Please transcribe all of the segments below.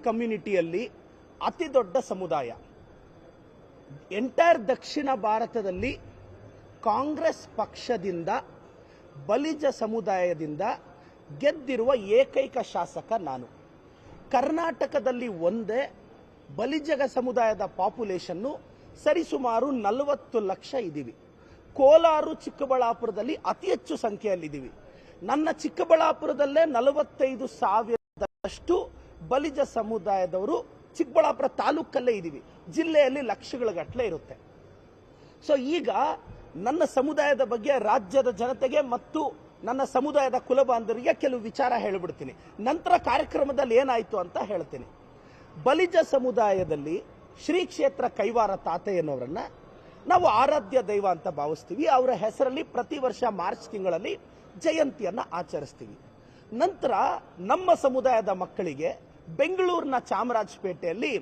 ಕಮ್ಯುನಿಟಿಯಲ್ಲಿ ಅತಿ ದೊಡ್ಡ ಸಮುದಾಯ. ಎಂಟೈರ್ ದಕ್ಷಿಣ ಭಾರತದಲ್ಲಿ ಕಾಂಗ್ರೆಸ್ ಪಕ್ಷದಿಂದ ಬಲಿಜ ಸಮುದಾಯದಿಂದ ಗೆದ್ದಿರುವ ಏಕೈಕ ಶಾಸಕ ನಾನು. ಕರ್ನಾಟಕದಲ್ಲಿ ಒಂದೇ ಬಲಿಜಗ ಸಮುದಾಯದ ಪಾಪ್ಯುಲೇಷನ್ನು ಸರಿಸುಮಾರು 40 ಲಕ್ಷ ಇದ್ದೀವಿ. ಕೋಲಾರ ಚಿಕ್ಕಬಳ್ಳಾಪುರದಲ್ಲಿ ಅತಿ ಹೆಚ್ಚು ಸಂಖ್ಯೆಯಲ್ಲಿದ್ದೀವಿ. ನನ್ನ ಚಿಕ್ಕಬಳ್ಳಾಪುರದಲ್ಲೇ 45,000 ಬಲಿಜ ಸಮುದಾಯದವರು ಚಿಕ್ಕಬಳ್ಳಾಪುರ ತಾಲೂಕಲ್ಲೇ ಇದ್ದೀವಿ. ಜಿಲ್ಲೆಯಲ್ಲಿ ಲಕ್ಷಗಳ ಗಟ್ಟಲೆ ಇರುತ್ತೆ. ಸೊ ಈಗ ನನ್ನ ಸಮುದಾಯದ ಬಗ್ಗೆ ರಾಜ್ಯದ ಜನತೆಗೆ ಮತ್ತು ನನ್ನ ಸಮುದಾಯದ ಕುಲಬಾಂಧವರಿಗೆ ಕೆಲವು ವಿಚಾರ ಹೇಳಿಬಿಡ್ತೀನಿ. ನಂತರ ಕಾರ್ಯಕ್ರಮದಲ್ಲಿ ಏನಾಯಿತು ಅಂತ ಹೇಳ್ತೀನಿ. ಬಲಿಜ ಸಮುದಾಯದಲ್ಲಿ ಶ್ರೀ ಕ್ಷೇತ್ರ ಕೈವಾರ ತಾತಯ್ಯನವರನ್ನ ನಾವು ಆರಾಧ್ಯ ದೈವ ಅಂತ ಭಾವಿಸ್ತೀವಿ. ಅವರ ಹೆಸರಲ್ಲಿ ಪ್ರತಿ ವರ್ಷ ಮಾರ್ಚ್ ತಿಂಗಳಲ್ಲಿ ಜಯಂತಿಯನ್ನು ಆಚರಿಸ್ತೀವಿ. ನಂತರ ನಮ್ಮ ಸಮುದಾಯದ ಮಕ್ಕಳಿಗೆ ಬೆಂಗಳೂರಿನ ಚಾಮರಾಜಪೇಟೆಯಲ್ಲಿ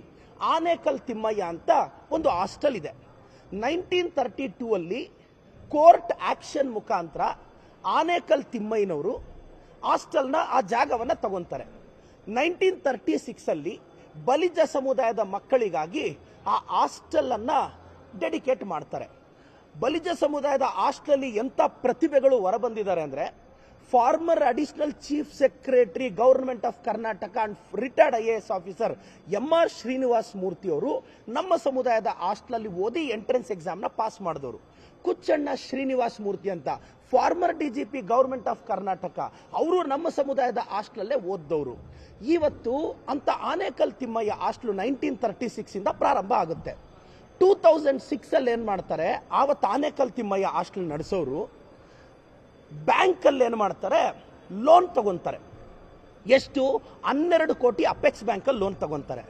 ಆನೇಕಲ್ ತಿಮ್ಮಯ್ಯ ಅಂತ ಒಂದು ಹಾಸ್ಟೆಲ್ ಇದೆ. 1932 ಅಲ್ಲಿ ಕೋರ್ಟ್ ಆಕ್ಷನ್ ಮುಖಾಂತರ ಆನೇಕಲ್ ತಿಮ್ಮಯ್ಯನವರು ಹಾಸ್ಟೆಲ್ನ ಆ ಜಾಗವನ್ನು ತಗೊಂತಾರೆ. 1936 ಅಲ್ಲಿ ಬಲಿಜ ಸಮುದಾಯದ ಮಕ್ಕಳಿಗಾಗಿ ಆ ಹಾಸ್ಟೆಲ್ ಅನ್ನ ಡೆಡಿಕೇಟ್ ಮಾಡ್ತಾರೆ. ಬಲಿಜ ಸಮುದಾಯದ ಹಾಸ್ಟೆಲ್ ಎಂತ ಪ್ರತಿಭೆಗಳು ಹೊರಬಂದಿದ್ದಾರೆ ಅಂದ್ರೆ, former additional chief secretary government of Karnataka and retired IAS officer MR Srinivas Murthy ಅವರು ನಮ್ಮ ಸಮುದಾಯದ ಹಾಸ್ಟೆಲ್ ಓದಿ ಎಂಟ್ರೆನ್ಸ್ ಎಕ್ಸಾಮ್ನ ಪಾಸ್ ಮಾಡಿದವರು. ಕುಚ್ಚಣ್ಣ ಶ್ರೀನಿವಾಸ್ ಮೂರ್ತಿ ಅಂತ farmer DGP government of Karnataka, ಅವರು ನಮ್ಮ ಸಮುದಾಯದ ಹಾಸ್ಟೆಲಲ್ಲೇ ಓದ್ದವರು. ಇವತ್ತು ಅಂತ ಆನೇಕಲ್ ತಿಮ್ಮಯ್ಯ ಹಾಸ್ಟೆಲ್ 1936 ಇಂದ ಪ್ರಾರಂಭ ಆಗುತ್ತೆ. 2006 ಅಲ್ಲಿ ಏನ್ ಮಾಡ್ತಾರೆ, ಆವತ್ತು ಆನೇಕಲ್ ತಿಮ್ಮಯ್ಯ ಹಾಸ್ಟೆಲ್ ನಡೆಸೋರು ಬ್ಯಾಂಕ್ ಅಲ್ಲಿ ಏನ್ ಮಾಡ್ತಾರೆ, ಲೋನ್ ತಗೊಂತಾರೆ. ಎಷ್ಟು? 12 ಕೋಟಿ ಅಪೆಕ್ಸ್ ಬ್ಯಾಂಕ್ ಅಲ್ಲಿ ಲೋನ್ ತಗೊಂತಾರೆ.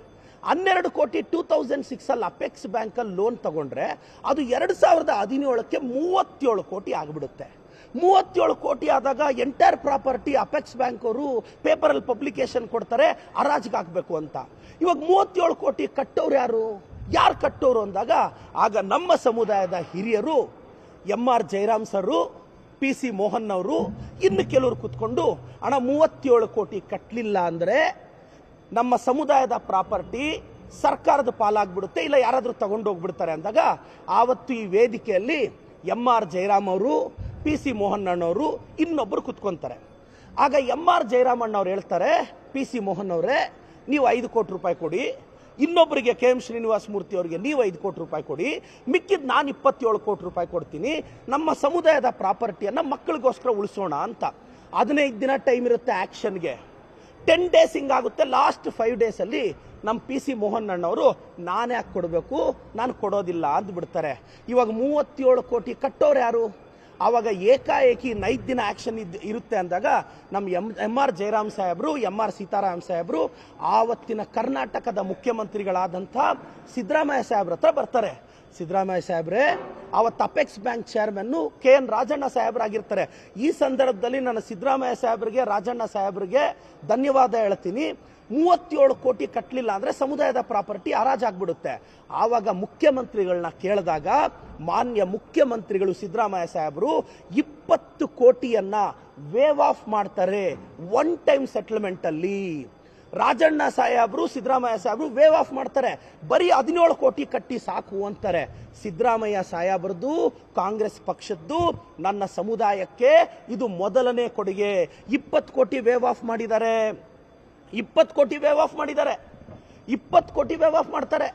12 ಕೋಟಿ 2006 ಅಲ್ಲಿ ಅಪೆಕ್ಸ್ ಬ್ಯಾಂಕ್ ಅಲ್ಲಿ ಲೋನ್ ತಗೊಂಡ್ರೆ ಅದು 2017ಕ್ಕೆ 37 ಕೋಟಿ ಆಗಿಬಿಡುತ್ತೆ. 37 ಕೋಟಿ ಆದಾಗ ಎಂಟೈರ್ ಪ್ರಾಪರ್ಟಿ ಅಪೆಕ್ಸ್ ಬ್ಯಾಂಕ್ ಅವರು ಪೇಪರ್ ಅಲ್ಲಿ ಪಬ್ಲಿಕೇಶನ್ ಕೊಡ್ತಾರೆ ಹರಾಜಿಗೆ ಹಾಕಬೇಕು ಅಂತ. ಇವಾಗ 37 ಕೋಟಿ ಕಟ್ಟೋರು ಯಾರು ಕಟ್ಟೋರು ಅಂದಾಗ ಆಗ ನಮ್ಮ ಸಮುದಾಯದ ಹಿರಿಯರು MR Jayaram sir, PC Mohan ಅವರು, ಇನ್ನು ಕೆಲವರು ಕುತ್ಕೊಂಡು ಹಣ 37 ಕೋಟಿ ಕಟ್ಟಲಿಲ್ಲ ಅಂದ್ರೆ ನಮ್ಮ ಸಮುದಾಯದ ಪ್ರಾಪರ್ಟಿ ಸರ್ಕಾರದ ಪಾಲಾಗ್ಬಿಡುತ್ತೆ, ಇಲ್ಲ ಯಾರಾದ್ರೂ ತಗೊಂಡು ಹೋಗ್ಬಿಡ್ತಾರೆ ಅಂದಾಗ ಆವತ್ತು ಈ ವೇದಿಕೆಯಲ್ಲಿ MR ಜಯರಾಮ್ ಅವರು, PC ಮೋಹನ್ ಅಣ್ಣವರು ಇನ್ನೊಬ್ಬರು ಕುತ್ಕೊಂತಾರೆ. ಆಗ MR ಜಯರಾಮ್ ಅಣ್ಣವ್ರು ಹೇಳ್ತಾರೆ, PC ಮೋಹನ್ ಅವರೇ ನೀವು 5 ಕೋಟಿ ರೂಪಾಯಿ ಕೊಡಿ, ಇನ್ನೊಬ್ಬರಿಗೆ KM ಶ್ರೀನಿವಾಸ್ ಮೂರ್ತಿ ಅವರಿಗೆ ನೀವು 5 ಕೋಟಿ ರೂಪಾಯಿ ಕೊಡಿ, ಮಿಕ್ಕಿದ್ ನಾನು 27 ಕೋಟಿ ರೂಪಾಯಿ ಕೊಡ್ತೀನಿ, ನಮ್ಮ ಸಮುದಾಯದ ಪ್ರಾಪರ್ಟಿಯನ್ನ ಮಕ್ಕಳಿಗೋಸ್ಕರ ಉಳಿಸೋಣ ಅಂತ. 15 ದಿನ ಟೈಮ್ ಇರುತ್ತೆ ಆಕ್ಷನ್ಗೆ. 10 ಡೇಸ್ ಹಿಂಗಾಗುತ್ತೆ. ಲಾಸ್ಟ್ 5 ಡೇಸ್ ಅಲ್ಲಿ ನಮ್ಮ PC ಮೋಹನ್ ಅಣ್ಣವರು ನಾನೇ ಯಾಕೆ ಕೊಡಬೇಕು, ನಾನು ಕೊಡೋದಿಲ್ಲ ಅಂತ ಬಿಡ್ತಾರೆ. ಇವಾಗ 37 ಕೋಟಿ ಕಟ್ಟೋರು ಯಾರು? ಆವಾಗ ಏಕಾಏಕಿ 5 ದಿನ ಆಕ್ಷನ್ ಇರುತ್ತೆ ಅಂದಾಗ ನಮ್ಮ MR ಜಯರಾಮ್ ಸಾಹೇಬ್ರು, MR ಸೀತಾರಾಮ್ ಸಾಹೇಬ್ರು ಆವತ್ತಿನ ಕರ್ನಾಟಕದ ಮುಖ್ಯಮಂತ್ರಿಗಳಾದಂಥ ಸಿದ್ದರಾಮಯ್ಯ ಸಾಹೇಬ್ರ ಹತ್ರ ಬರ್ತಾರೆ. ಸಿದ್ದರಾಮಯ್ಯ ಸಾಹೇಬ್ರೆ, ಅವತ್ತು apex bank chairman KN Rajanna ಸಾಹೇಬ್ರಾಗಿರ್ತಾರೆ. ಈ ಸಂದರ್ಭದಲ್ಲಿ ನಾನು ಸಿದ್ದರಾಮಯ್ಯ ಸಾಹೇಬ್ರಿಗೆ, ರಾಜಣ್ಣ ಸಾಹೇಬ್ರಿಗೆ ಧನ್ಯವಾದ ಹೇಳ್ತೀನಿ. 37 ಕೋಟಿ ಕಟ್ಟಲಿಲ್ಲ ಅಂದ್ರೆ ಸಮುದಾಯದ ಪ್ರಾಪರ್ಟಿ ಹರಾಜಾಗ್ಬಿಡುತ್ತೆ. ಆವಾಗ ಮುಖ್ಯಮಂತ್ರಿಗಳನ್ನ ಕೇಳಿದಾಗ ಮಾನ್ಯ ಮುಖ್ಯಮಂತ್ರಿಗಳು ಸಿದ್ದರಾಮಯ್ಯ ಸಾಹೇಬರು 20 ಕೋಟಿಯನ್ನ ವೇವ್ ಆಫ್ ಮಾಡ್ತಾರೆ ಒನ್ ಟೈಮ್ ಸೆಟಲ್ಮೆಂಟ್ ಅಲ್ಲಿ. ರಾಜಣ್ಣ ಸಾಹೇಬ್ರು, ಸಿದ್ದರಾಮಯ್ಯ ಸಾಹೇಬ್ರು ವೇವ್ ಆಫ್ ಮಾಡ್ತಾರೆ, ಬರೀ 17 ಕೋಟಿ ಕಟ್ಟಿ ಸಾಕು ಅಂತಾರೆ. ಸಿದ್ದರಾಮಯ್ಯ ಸಾಹೇಬ್ರದ್ದು, ಕಾಂಗ್ರೆಸ್ ಪಕ್ಷದ್ದು ನನ್ನ ಸಮುದಾಯಕ್ಕೆ ಇದು ಮೊದಲನೇ ಕೊಡುಗೆ. 20 ಕೋಟಿ ವೇವ್ ಆಫ್ ಮಾಡಿದ್ದಾರೆ. 20 ಕೋಟಿ ವೇವ್ ಆಫ್ ಮಾಡಿದ್ದಾರೆ. 20 ಕೋಟಿ ವೇವ್ ಆಫ್ ಮಾಡ್ತಾರೆ.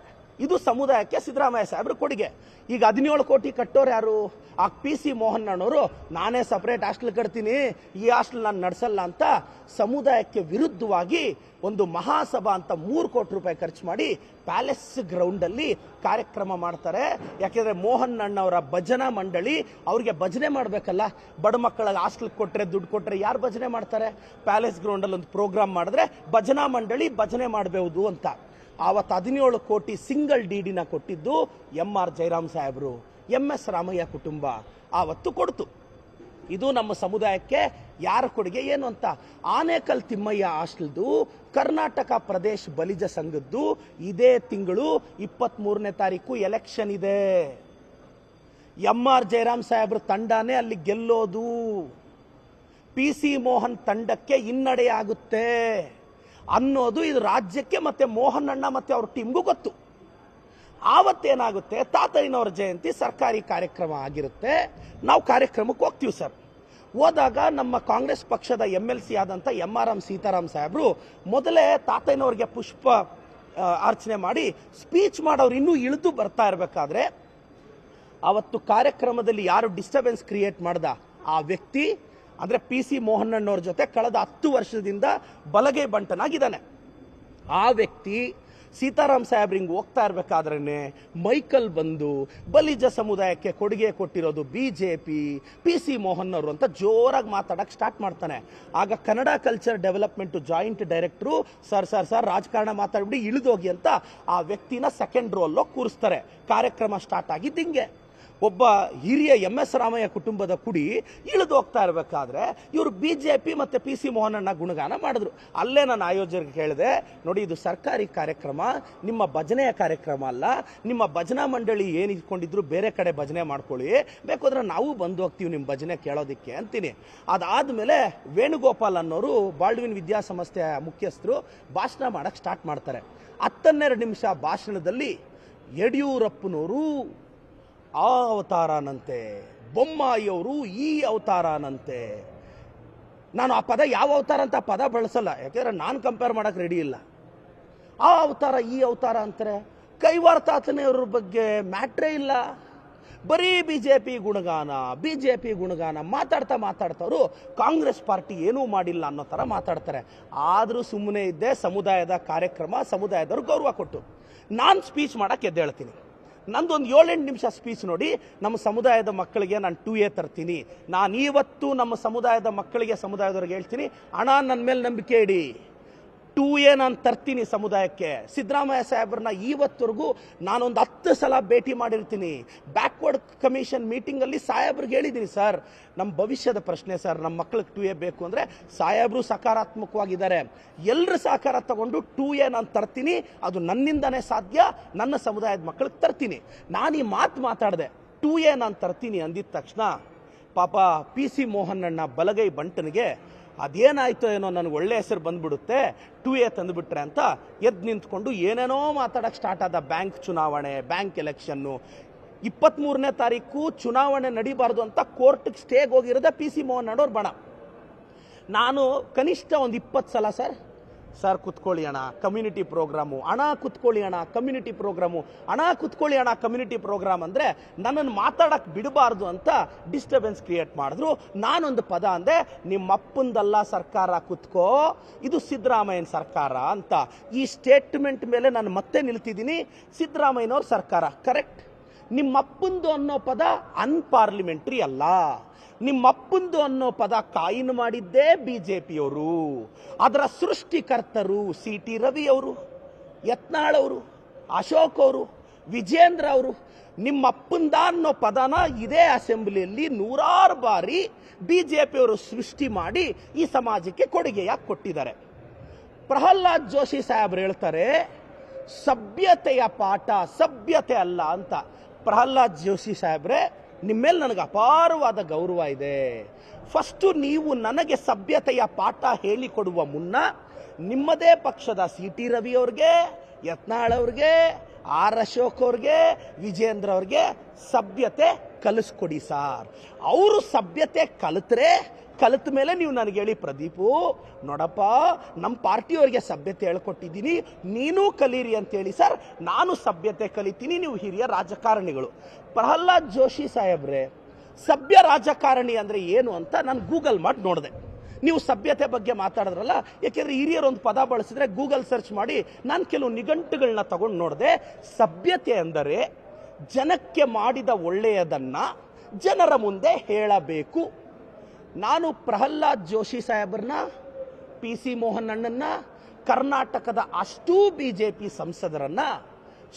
ಇದು ಸಮುದಾಯಕ್ಕೆ ಸಿದ್ದರಾಮಯ್ಯ ಸಾಹೇಬ್ರ ಕೊಡುಗೆ. ಈಗ 17 ಕೋಟಿ ಕಟ್ಟೋರು ಯಾರು? ಆ PC ಮೋಹನ್ ಅಣ್ಣವರು ನಾನೇ ಸಪರೇಟ್ ಹಾಸ್ಟೆಲ್ ಕಟ್ತೀನಿ, ಈ ಹಾಸ್ಟೆಲ್ ನಾನು ನಡೆಸಲ್ಲ ಅಂತ ಸಮುದಾಯಕ್ಕೆ ವಿರುದ್ಧವಾಗಿ ಒಂದು ಮಹಾಸಭಾ ಅಂತ 3 ಕೋಟಿ ರೂಪಾಯಿ ಖರ್ಚು ಮಾಡಿ ಪ್ಯಾಲೇಸ್ ಗ್ರೌಂಡ್ ಅಲ್ಲಿ ಕಾರ್ಯಕ್ರಮ ಮಾಡ್ತಾರೆ. ಯಾಕೆಂದ್ರೆ ಮೋಹನ್ ಅಣ್ಣವರ ಭಜನಾ ಮಂಡಳಿ, ಅವ್ರಿಗೆ ಭಜನೆ ಮಾಡಬೇಕಲ್ಲ, ಬಡ ಮಕ್ಕಳಿಗೆ ಹಾಸ್ಟೆಲ್ ಕೊಟ್ರೆ ದುಡ್ಡು ಕೊಟ್ರೆ ಯಾರು ಭಜನೆ ಮಾಡ್ತಾರೆ? ಪ್ಯಾಲೇಸ್ ಗ್ರೌಂಡ್ ಅಲ್ಲಿ ಒಂದು ಪ್ರೋಗ್ರಾಮ್ ಮಾಡಿದ್ರೆ ಭಜನಾ ಮಂಡಳಿ ಭಜನೆ ಮಾಡಬಹುದು ಅಂತ. ಆವತ್ತು 17 ಕೋಟಿ ಸಿಂಗಲ್ DDನ ಕೊಟ್ಟಿದ್ದು MR ಜಯರಾಮ್ ಸಾಹೇಬ್ರು, MS ರಾಮಯ್ಯ ಕುಟುಂಬ ಆವತ್ತು ಕೊಡ್ತು. ಇದು ನಮ್ಮ ಸಮುದಾಯಕ್ಕೆ ಯಾರ ಕೊಡುಗೆ ಏನು ಅಂತ. ಆನೇಕಲ್ ತಿಮ್ಮಯ್ಯ ಹಾಸ್ಟೆಲ್ದು ಕರ್ನಾಟಕ ಪ್ರದೇಶ ಬಲಿಜ ಸಂಘದ್ದು ಇದೇ ತಿಂಗಳು 23ನೇ ತಾರೀಕು ಎಲೆಕ್ಷನ್ ಇದೆ. MR ಜಯರಾಮ್ ಸಾಹೇಬ್ರ ತಂಡನೇ ಅಲ್ಲಿ ಗೆಲ್ಲೋದು. PC ಮೋಹನ್ ತಂಡಕ್ಕೆ ಹಿನ್ನಡೆಯಾಗುತ್ತೆ. ಅನ್ನೋದು ಇದು ರಾಜ್ಯಕ್ಕೆ ಮತ್ತೆ ಮೋಹನ್ ಅಣ್ಣ ಮತ್ತೆ ಅವ್ರ ಟೀಮ್ಗೂ ಗೊತ್ತು. ಆವತ್ತೇನಾಗುತ್ತೆ, ತಾತಯ್ಯನವರ ಜಯಂತಿ ಸರ್ಕಾರಿ ಕಾರ್ಯಕ್ರಮ ಆಗಿರುತ್ತೆ. ನಾವು ಕಾರ್ಯಕ್ರಮಕ್ಕೆ ಹೋಗ್ತೀವಿ ಸರ್. ಹೋದಾಗ ನಮ್ಮ ಕಾಂಗ್ರೆಸ್ ಪಕ್ಷದ MLC ಆದಂಥ MRM ಸೀತಾರಾಮ್ ಸಾಹೇಬರು ಮೊದಲೇ ತಾತಯ್ಯನವ್ರಿಗೆ ಪುಷ್ಪ ಅರ್ಚನೆ ಮಾಡಿ ಸ್ಪೀಚ್ ಮಾಡೋರು ಇನ್ನೂ ಇಳಿದು ಬರ್ತಾ ಇರಬೇಕಾದ್ರೆ ಅವತ್ತು ಕಾರ್ಯಕ್ರಮದಲ್ಲಿ ಯಾರು ಡಿಸ್ಟರ್ಬೆನ್ಸ್ ಕ್ರಿಯೇಟ್ ಮಾಡ್ದ ಆ ವ್ಯಕ್ತಿ ಅಂದ್ರೆ PC ಮೋಹನ್ ಅಣ್ಣವ್ರ ಜೊತೆ ಕಳೆದ 10 ವರ್ಷದಿಂದ ಬಲಗೈ ಬಂಟನಾಗಿದ್ದಾನೆ. ಆ ವ್ಯಕ್ತಿ ಸೀತಾರಾಮ್ ಸಾಹೇಬ್ರಿಂಗ್ ಹೋಗ್ತಾ ಇರ್ಬೇಕಾದ್ರೇನೆ ಮೈಕಲ್ ಬಂದು ಬಲಿಜ ಸಮುದಾಯಕ್ಕೆ ಕೊಡುಗೆ ಕೊಟ್ಟಿರೋದು BJP, PC ಮೋಹನ್ ಅವರು ಅಂತ ಜೋರಾಗಿ ಮಾತಾಡಕ್ ಸ್ಟಾರ್ಟ್ ಮಾಡ್ತಾನೆ. ಆಗ Kannada culture development joint director sir ರಾಜಕಾರಣ ಮಾತಾಡ್ಬಿಡಿ ಇಳಿದೋಗಿ ಅಂತ ಆ ವ್ಯಕ್ತಿನ ಸೆಕೆಂಡ್ ರೋಲ್ಲೋ ಕೂರಿಸ್ತಾರೆ. ಕಾರ್ಯಕ್ರಮ ಸ್ಟಾರ್ಟ್ ಆಗಿದ್ದು ಹಿಂಗೆ. ಒಬ್ಬ ಹಿರಿಯ MS ರಾಮಯ್ಯ ಕುಟುಂಬದ ಕುಡಿ ಇಳಿದು ಹೋಗ್ತಾ ಇರಬೇಕಾದ್ರೆ ಇವರು BJP ಮತ್ತೆ PC ಮೋಹನ್ ಅಣ್ಣ ಗುಣಗಾನ ಮಾಡಿದ್ರು. ಅಲ್ಲೇ ನಾನು ಆಯೋಜಕರಿಗೆ ಹೇಳಿದೆ, ನೋಡಿ ಇದು ಸರ್ಕಾರಿ ಕಾರ್ಯಕ್ರಮ, ನಿಮ್ಮ ಭಜನೆಯ ಕಾರ್ಯಕ್ರಮ ಅಲ್ಲ. ನಿಮ್ಮ ಭಜನಾ ಮಂಡಳಿ ಏನು ಇಟ್ಕೊಂಡಿದ್ರು ಬೇರೆ ಕಡೆ ಭಜನೆ ಮಾಡ್ಕೊಳ್ಳಿ, ಬೇಕಾದ್ರೆ ನಾವು ಬಂದು ಹೋಗ್ತೀವಿ ನಿಮ್ಮ ಭಜನೆ ಕೇಳೋದಕ್ಕೆ ಅಂತೀನಿ. ಅದಾದ್ಮೇಲೆ ವೇಣುಗೋಪಾಲ್ ಅನ್ನೋರು ಬಾಲ್ಡ್ವಿನ್ ವಿದ್ಯಾಸಂಸ್ಥೆಯ ಮುಖ್ಯಸ್ಥರು ಭಾಷಣ ಮಾಡಕ್ ಸ್ಟಾರ್ಟ್ ಮಾಡ್ತಾರೆ. 12 ನಿಮಿಷ ಭಾಷಣದಲ್ಲಿ ಯಡಿಯೂರಪ್ಪನವರು ಆ ಅವತಾರನಂತೆ, ಬೊಮ್ಮಾಯಿಯವರು ಈ ಅವತಾರನಂತೆ. ನಾನು ಆ ಪದ ಯಾವ ಅವತಾರ ಅಂತ ಪದ ಬಳಸಲ್ಲ, ಯಾಕೆಂದ್ರೆ ನಾನು ಕಂಪೇರ್ ಮಾಡಕ್ ರೆಡಿ ಇಲ್ಲ. ಆ ಅವತಾರ ಈ ಅವತಾರ ಅಂತಾರೆ. ಕೈವಾರ ತಾತನೆಯವ್ರ ಬಗ್ಗೆ ಮ್ಯಾಟ್ರೇ ಇಲ್ಲ, ಬರೀ ಬಿಜೆಪಿ ಗುಣಗಾನ ಮಾತಾಡ್ತವರು ಕಾಂಗ್ರೆಸ್ ಪಾರ್ಟಿ ಏನೂ ಮಾಡಿಲ್ಲ ಅನ್ನೋ ತರ ಮಾತಾಡ್ತಾರೆ. ಆದ್ರೂ ಸುಮ್ಮನೆ ಇದ್ದೆ. ಸಮುದಾಯದ ಕಾರ್ಯಕ್ರಮ, ಸಮುದಾಯದವ್ರು ಗೌರವ ಕೊಟ್ಟು ನಾನು ಸ್ಪೀಚ್ ಮಾಡಕ್ ಎದ್ದೇಳ್ತೀನಿ. ನಂದೊಂದು 7-8 ನಿಮಿಷ ಸ್ಪೀಚ್ ನೋಡಿ, ನಮ್ಮ ಸಮುದಾಯದ ಮಕ್ಕಳಿಗೆ ನಾನು 2A ತರ್ತೀನಿ. ನಾನು ಇವತ್ತು ನಮ್ಮ ಸಮುದಾಯದ ಮಕ್ಕಳಿಗೆ, ಸಮುದಾಯದವ್ರಿಗೆ ಹೇಳ್ತೀನಿ, ಅಣ್ಣ ನನ್ನ ಮೇಲೆ ನಂಬಿಕೆ ಇಡಿ, 2A ನಾನು ತರ್ತೀನಿ ಸಮುದಾಯಕ್ಕೆ. ಸಿದ್ದರಾಮಯ್ಯ ಸಾಹೇಬ್ರನ್ನ ಇವತ್ತವರೆಗೂ ನಾನೊಂದು 10 ಸಲ ಭೇಟಿ ಮಾಡಿರ್ತೀನಿ. ಬ್ಯಾಕ್ವರ್ಡ್ ಕಮಿಷನ್ ಮೀಟಿಂಗ್ ಅಲ್ಲಿ ಸಾಹೇಬ್ರಿಗೆ ಹೇಳಿದ್ದೀನಿ, ಸರ್ ನಮ್ಮ ಭವಿಷ್ಯದ ಪ್ರಶ್ನೆ ಸರ್, ನಮ್ಮ ಮಕ್ಕಳಿಗೆ 2A ಬೇಕು ಅಂದ್ರೆ ಸಾಹೇಬ್ರು ಸಕಾರಾತ್ಮಕವಾಗಿದ್ದಾರೆ. ಎಲ್ಲರ ಸಹಕಾರ ತಗೊಂಡು 2A ನಾನು ತರ್ತೀನಿ, ಅದು ನನ್ನಿಂದನೇ ಸಾಧ್ಯ, ನನ್ನ ಸಮುದಾಯದ ಮಕ್ಕಳಿಗೆ ತರ್ತೀನಿ. ನಾನು ಈ ಮಾತಾಡಿದೆ, 2A ನಾನು ತರ್ತೀನಿ ಅಂದಿದ ತಕ್ಷಣ ಪಾಪ PC ಮೋಹನ್ ಅಣ್ಣ ಬಲಗೈ ಬಂಟನಿಗೆ ಅದೇನಾಯ್ತೋ ಏನೋ ನನಗೆ ಒಳ್ಳೆ ಹೆಸರು ಬಂದ್ಬಿಡುತ್ತೆ, 2A ತಂದುಬಿಟ್ರೆ ಅಂತ ಎದ್ದು ನಿಂತ್ಕೊಂಡು ಏನೇನೋ ಮಾತಾಡಕ್ಕೆ ಸ್ಟಾರ್ಟ್ ಆದ. ಬ್ಯಾಂಕ್ ಚುನಾವಣೆ, ಬ್ಯಾಂಕ್ ಎಲೆಕ್ಷನ್ನು, 23ನೇ ತಾರೀಕು ಚುನಾವಣೆ ನಡೀಬಾರ್ದು ಅಂತ ಕೋರ್ಟ್ಗೆ ಸ್ಟೇಗೆ ಹೋಗಿರೋದೆ PC ಮೋಹನ್ ಅಣ್ಣವ್ರ ಬಣ. ನಾನು ಕನಿಷ್ಠ ಒಂದು 20 ಸಲ ಸರ್ ಕುತ್ಕೊಳ್ಳಿ ಅಣ್ಣ ಕಮ್ಯುನಿಟಿ ಪ್ರೋಗ್ರಾಮು, ಅಣ್ಣ ಕುತ್ಕೊಳ್ಳಿ ಅಣ್ಣ ಕಮ್ಯುನಿಟಿ ಪ್ರೋಗ್ರಾಮು, ಅಣ್ಣ ಕುತ್ಕೊಳ್ಳಿ ಅಣ್ಣ ಕಮ್ಯುನಿಟಿ ಪ್ರೋಗ್ರಾಮ್ ಅಂದರೆ ನನ್ನನ್ನು ಮಾತಾಡಕ್ಕೆ ಬಿಡಬಾರ್ದು ಅಂತ ಡಿಸ್ಟರ್ಬೆನ್ಸ್ ಕ್ರಿಯೇಟ್ ಮಾಡಿದ್ರು. ನಾನೊಂದು ಪದ ಅಂದೆ, ನಿಮ್ಮಪ್ಪಂದಲ್ಲ ಸರ್ಕಾರ, ಕುತ್ಕೋ, ಇದು ಸಿದ್ದರಾಮಯ್ಯನ ಸರ್ಕಾರ ಅಂತ. ಈ ಸ್ಟೇಟ್ಮೆಂಟ್ ಮೇಲೆ ನಾನು ಮತ್ತೆ ನಿಲ್ತಿದ್ದೀನಿ. ಸಿದ್ದರಾಮಯ್ಯನವ್ರ ಸರ್ಕಾರ ಕರೆಕ್ಟ್. ನಿಮ್ಮಪ್ಪಂದು ಅನ್ನೋ ಪದ ಅನ್ಪಾರ್ಲಿಮೆಂಟ್ರಿ ಅಲ್ಲ. ನಿಮ್ಮಪ್ಪಂದು ಅನ್ನೋ ಪದ ಕಾಯಿನ್ ಮಾಡಿದ್ದೇ ಬಿಜೆಪಿಯವರು. ಅದರ ಸೃಷ್ಟಿಕರ್ತರು CT ರವಿ ಅವರು, ಯತ್ನಾಳ್ ಅವರು, ಅಶೋಕ್ ಅವರು, ವಿಜೇಂದ್ರ ಅವರು. ನಿಮ್ಮಪ್ಪಂದ ಅನ್ನೋ ಪದನ ಇದೇ ಅಸೆಂಬ್ಲಿಯಲ್ಲಿ 100 ಬಾರಿ ಬಿಜೆಪಿಯವರು ಸೃಷ್ಟಿ ಮಾಡಿ ಈ ಸಮಾಜಕ್ಕೆ ಕೊಡುಗೆಯಾಗಿ ಕೊಟ್ಟಿದ್ದಾರೆ. ಪ್ರಹ್ಲಾದ್ ಜೋಶಿ ಸಾಹೇಬ್ರು ಹೇಳ್ತಾರೆ, ಸಭ್ಯತೆಯ ಪಾಠ ಸಭ್ಯತೆ ಅಲ್ಲ ಅಂತ. ಪ್ರಹ್ಲಾದ್ ಜೋಶಿ ಸಾಹೇಬ್ರೆ, ನಿಮ್ಮ ಮೇಲೆ ನನಗೆ ಅಪಾರವಾದ ಗೌರವ ಇದೆ. ಫಸ್ಟು ನೀವು ನನಗೆ ಸಭ್ಯತೆಯ ಪಾಠ ಹೇಳಿಕೊಡುವ ಮುನ್ನ ನಿಮ್ಮದೇ ಪಕ್ಷದ CT ರವಿ ಅವ್ರಿಗೆ, ಯತ್ನಾಳ್ ಅವ್ರಿಗೆ, R ಅಶೋಕ್ ಅವ್ರಿಗೆ, ವಿಜೇಂದ್ರ ಅವ್ರಿಗೆ ಸಭ್ಯತೆ ಕಲಿಸ್ಕೊಡಿ ಸಾರ್. ಅವರು ಸಭ್ಯತೆ ಕಲಿತ ಮೇಲೆ ನೀವು ನನಗೆ ಹೇಳಿ, ಪ್ರದೀಪು ನೋಡಪ್ಪ ನಮ್ಮ ಪಾರ್ಟಿಯವ್ರಿಗೆ ಸಭ್ಯತೆ ಹೇಳ್ಕೊಟ್ಟಿದ್ದೀನಿ, ನೀನು ಕಲೀರಿ ಅಂತೇಳಿ ಸರ್. ನಾನು ಸಭ್ಯತೆ ಕಲಿತೀನಿ, ನೀವು ಹಿರಿಯ ರಾಜಕಾರಣಿಗಳು. ಪ್ರಹ್ಲಾದ್ ಜೋಶಿ ಸಾಹೇಬ್ರೆ, ಸಭ್ಯ ರಾಜಕಾರಣಿ ಅಂದ್ರೆ ಏನು ಅಂತ ನಾನು ಗೂಗಲ್ ಮಾಡಿ ನೋಡಿದೆ. ನೀವು ಸಭ್ಯತೆ ಬಗ್ಗೆ ಮಾತಾಡಿದ್ರಲ್ಲ, ಯಾಕೆಂದ್ರೆ ಹಿರಿಯರೊಂದು ಪದ ಬಳಸಿದ್ರೆ ಗೂಗಲ್ ಸರ್ಚ್ ಮಾಡಿ ನಾನು ಕೆಲವು ನಿಘಂಟುಗಳನ್ನ ತಗೊಂಡು ನೋಡಿದೆ. ಸಭ್ಯತೆ ಅಂದರೆ ಜನಕ್ಕೆ ಮಾಡಿದ ಒಳ್ಳೆಯದನ್ನ ಜನರ ಮುಂದೆ ಹೇಳಬೇಕು. ನಾನು ಪ್ರಹ್ಲಾದ್ ಜೋಶಿ ಸಾಹೇಬ್ರನ್ನ, PC ಮೋಹನ್ ಅಣ್ಣನ್ನ, ಕರ್ನಾಟಕದ ಅಷ್ಟೂ BJP ಸಂಸದರನ್ನ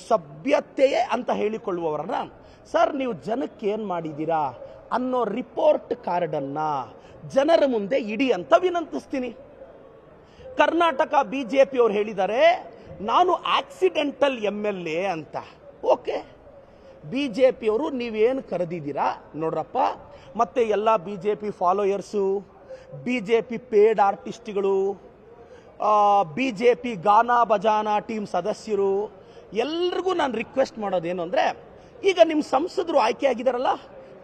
ಸಭ್ಯತೆಯೇ ಅಂತ ಹೇಳಿಕೊಳ್ಳುವವರನ್ನ, ಸರ್ ನೀವು ಜನಕ್ಕೆ ಏನ್ ಮಾಡಿದ್ದೀರಾ ಅನ್ನೋ ರಿಪೋರ್ಟ್ ಕಾರ್ಡ್ ಅನ್ನ ಜನರ ಮುಂದೆ ಇಡಿ ಅಂತ ವಿನಂತಿಸ್ತೀನಿ. ಕರ್ನಾಟಕ BJP ಅವರು ಹೇಳಿದ್ದಾರೆ ನಾನು ಆಕ್ಸಿಡೆಂಟಲ್ MLA ಅಂತ. ಓಕೆ, BJP ಅವರು ನೀವೇನು ಕರೆದಿದ್ದೀರಾ ನೋಡ್ರಪ್ಪ, ಮತ್ತೆ ಎಲ್ಲ BJP ಫಾಲೋಯರ್ಸು, BJP ಪೇಡ್ ಆರ್ಟಿಸ್ಟ್ಗಳು, BJP ಗಾನಾ ಬಜಾನಾ ಟೀಮ್ ಸದಸ್ಯರು ಎಲ್ರಿಗೂ ನಾನು ರಿಕ್ವೆಸ್ಟ್ ಮಾಡೋದೇನು ಅಂದರೆ, ಈಗ ನಿಮ್ಮ ಸಂಸದರು ಆಯ್ಕೆ ಆಗಿದಾರಲ್ಲ,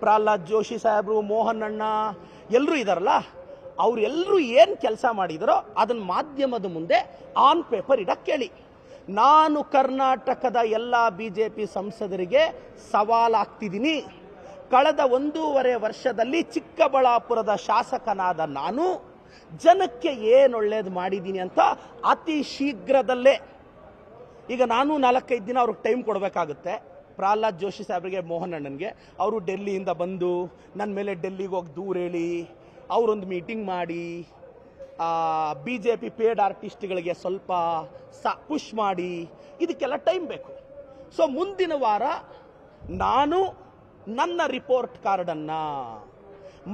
ಪ್ರಹ್ಲಾದ್ ಜೋಶಿ ಸಾಹೇಬರು, ಮೋಹನ್ ಅಣ್ಣ ಎಲ್ಲರೂ ಇದಾರಲ್ಲ, ಅವರೆಲ್ಲರೂ ಏನು ಕೆಲಸ ಮಾಡಿದರೋ ಅದನ್ನು ಮಾಧ್ಯಮದ ಮುಂದೆ ಆನ್ ಪೇಪರ್ ಇಡಕ್ಕೆ ಕೇಳಿ. ನಾನು ಕರ್ನಾಟಕದ ಎಲ್ಲ BJP ಸಂಸದರಿಗೆ ಸವಾಲಾಗ್ತಿದ್ದೀನಿ. ಕಳೆದ 1.5 ವರ್ಷದಲ್ಲಿ ಚಿಕ್ಕಬಳ್ಳಾಪುರದ ಶಾಸಕನಾದ ನಾನು ಜನಕ್ಕೆ ಏನು ಒಳ್ಳೇದು ಮಾಡಿದ್ದೀನಿ ಅಂತ ಅತಿ ಶೀಘ್ರದಲ್ಲೇ, ಈಗ ನಾನು 4-5 ದಿನ ಅವ್ರಿಗೆ ಟೈಮ್ ಕೊಡಬೇಕಾಗುತ್ತೆ. ಪ್ರಹ್ಲಾದ್ ಜೋಶಿ ಸಾಹೇಬ್ರಿಗೆ, ಮೋಹನ್ ಅಣ್ಣನಿಗೆ, ಅವರು ಡೆಲ್ಲಿಯಿಂದ ಬಂದು ನನ್ನ ಮೇಲೆ ಡೆಲ್ಲಿಗೆ ಹೋಗಿ ದೂರ ಹೇಳಿ, ಅವರೊಂದು ಮೀಟಿಂಗ್ ಮಾಡಿ, BJP ಪೇಡ್ ಆರ್ಟಿಸ್ಟ್ಗಳಿಗೆ ಸ್ವಲ್ಪ ಪುಷ್ ಮಾಡಿ, ಇದಕ್ಕೆಲ್ಲ ಟೈಮ್ ಬೇಕು. ಸೊ ಮುಂದಿನ ವಾರ ನಾನು ನನ್ನ ರಿಪೋರ್ಟ್ ಕಾರ್ಡನ್ನು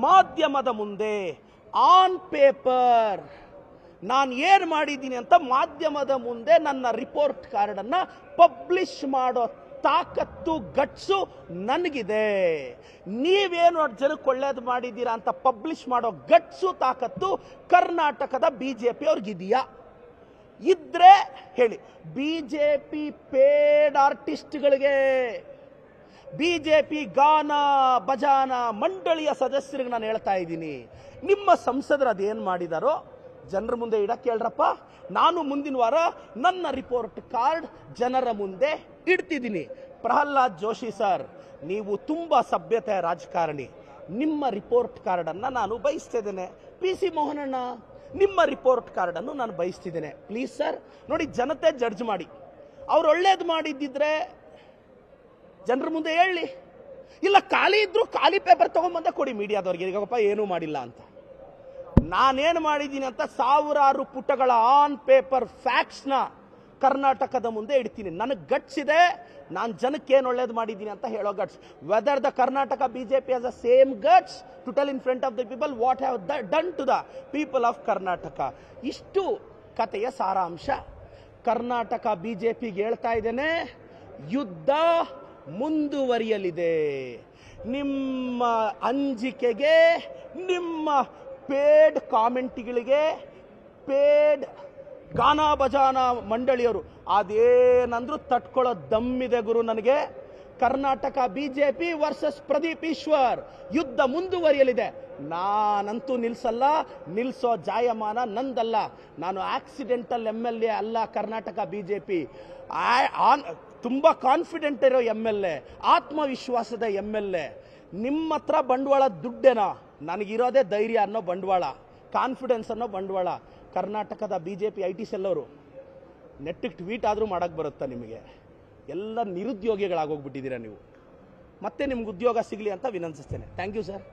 ಮಾಧ್ಯಮದ ಮುಂದೆ ಆನ್ ಪೇಪರ್ ನಾನು ಏನು ಮಾಡಿದ್ದೀನಿ ಅಂತ ಮಾಧ್ಯಮದ ಮುಂದೆ ನನ್ನ ರಿಪೋರ್ಟ್ ಕಾರ್ಡನ್ನು ಪಬ್ಲಿಷ್ ಮಾಡೋ ತಾಕತ್ತು, ಗಟ್ಸು ನನಗಿದೆ. ನೀವೇನು ಜನಕ್ಕೆ ಒಳ್ಳೇದು ಮಾಡಿದ್ದೀರಾ ಅಂತ ಪಬ್ಲಿಷ್ ಮಾಡೋ ಗಟ್ಸು, ತಾಕತ್ತು ಕರ್ನಾಟಕದ BJP ಅವ್ರಿಗಿದೆಯಾ? ಇದ್ರೆ ಹೇಳಿ. BJP ಪೇಡ್ ಆರ್ಟಿಸ್ಟ್ಗಳಿಗೆ, BJP ಗಾನಾ ಬಜಾನಾ ಮಂಡಳಿಯ ಸದಸ್ಯರಿಗೆ ನಾನು ಹೇಳ್ತಾ ಇದ್ದೀನಿ, ನಿಮ್ಮ ಸಂಸದರು ಅದೇನು ಮಾಡಿದಾರೋ ಜನರ ಮುಂದೆ ಇಡಕ್ಕೆ ಹೇಳ್ರಪ್ಪ. ನಾನು ಮುಂದಿನ ವಾರ ನನ್ನ ರಿಪೋರ್ಟ್ ಕಾರ್ಡ್ ಜನರ ಮುಂದೆ ಇಡ್ತಿದ್ದೀನಿ. ಪ್ರಹ್ಲಾದ್ ಜೋಶಿ ಸರ್, ನೀವು ತುಂಬಾ ಸಭ್ಯತೆಯ ರಾಜಕಾರಣಿ, ನಿಮ್ಮ ರಿಪೋರ್ಟ್ ಕಾರ್ಡನ್ನು ನಾನು ಬಯಸ್ತಿದ್ದೇನೆ. PC ಮೋಹನಣ್ಣ, ನಿಮ್ಮ ರಿಪೋರ್ಟ್ ಕಾರ್ಡನ್ನು ನಾನು ಬಯಸ್ತಿದ್ದೇನೆ. ಪ್ಲೀಸ್ ಸರ್, ನೋಡಿ, ಜನತೆ ಜಡ್ಜ್ ಮಾಡಿ. ಅವ್ರು ಒಳ್ಳೇದು ಮಾಡಿದ್ದಿದ್ರೆ ಜನರ ಮುಂದೆ ಹೇಳಿ, ಇಲ್ಲ ಖಾಲಿ ಇದ್ರು ಖಾಲಿ ಪೇಪರ್ ತಗೊಂಡ್ಬಂದೆ ಕೊಡಿ ಮೀಡಿಯಾದವ್ರಿಗೆ, ಈಗಪ್ಪ ಏನೂ ಮಾಡಿಲ್ಲ ಅಂತ. ನಾನೇನು ಮಾಡಿದ್ದೀನಿ ಅಂತ ಸಾವಿರಾರು ಪುಟಗಳ ಆನ್ ಪೇಪರ್ ಫ್ಯಾಕ್ಟ್ಸ್ನ ಕರ್ನಾಟಕದ ಮುಂದೆ ಇಡ್ತೀನಿ. ನನಗೆ ಗಟ್ಸ್ ಇದೆ, ನಾನು ಜನಕ್ಕೆ ಏನು ಒಳ್ಳೇದು ಮಾಡಿದ್ದೀನಿ ಅಂತ ಹೇಳೋ guts. Whether the Karnataka BJP has the same guts to tell in front of the people what have done to the people of Karnataka. ಇಷ್ಟು ಕಥೆಯ ಸಾರಾಂಶ. ಕರ್ನಾಟಕ BJPಗೆ ಹೇಳ್ತಾ ಇದ್ದೇನೆ, ಯುದ್ಧ ಮುಂದುವರಿಯಲಿದೆ. ನಿಮ್ಮ ಅಂಜಿಕೆಗೆ, ನಿಮ್ಮ ಪೇಡ್ ಕಾಮೆಂಟ್ಗಳಿಗೆ, ಪೇಡ್ ಗಾನಾ ಬಜಾನಾ ಮಂಡಳಿಯವರು ಅದೇನಂದ್ರೂ ತಟ್ಕೊಳ್ಳೋ ದಮ್ಮಿದೆ ಗುರು ನನಗೆ. ಕರ್ನಾಟಕ BJP ವರ್ಸಸ್ ಪ್ರದೀಪ್ ಈಶ್ವರ್ ಯುದ್ಧ ಮುಂದುವರಿಯಲಿದೆ. ನಾನಂತೂ ನಿಲ್ಸಲ್ಲ, ನಿಲ್ಸೋ ಜಾಯಮಾನ ನಂದಲ್ಲ. ನಾನು ಆಕ್ಸಿಡೆಂಟಲ್ MLA ಅಲ್ಲ. ಕರ್ನಾಟಕ BJP ತುಂಬಾ ಕಾನ್ಫಿಡೆಂಟ್ ಇರೋ MLA, ಆತ್ಮವಿಶ್ವಾಸದ MLA. ನಿಮ್ಮ ಹತ್ರ ಬಂಡವಾಳ ದುಡ್ಡೇನೋ, ನನಗಿರೋದೇ ಧೈರ್ಯ ಅನ್ನೋ ಬಂಡವಾಳ, ಕಾನ್ಫಿಡೆನ್ಸ್ ಅನ್ನೋ ಬಂಡವಾಳ. ಕರ್ನಾಟಕದ BJP IT ಸೆಲ್ ಅವರು ನೆಟ್ಟಿಗೆ ಟ್ವೀಟ್ ಆದರೂ ಮಾಡೋಕ್ಕೆ ಬರುತ್ತಾ ನಿಮಗೆ? ಎಲ್ಲ ನಿರುದ್ಯೋಗಿಗಳಾಗೋಗ್ಬಿಟ್ಟಿದ್ದೀರಾ ನೀವು. ಮತ್ತೆ ನಿಮ್ಗೆ ಉದ್ಯೋಗ ಸಿಗಲಿ ಅಂತ ವಿನಂತಿಸ್ತೇನೆ. Thank you sir.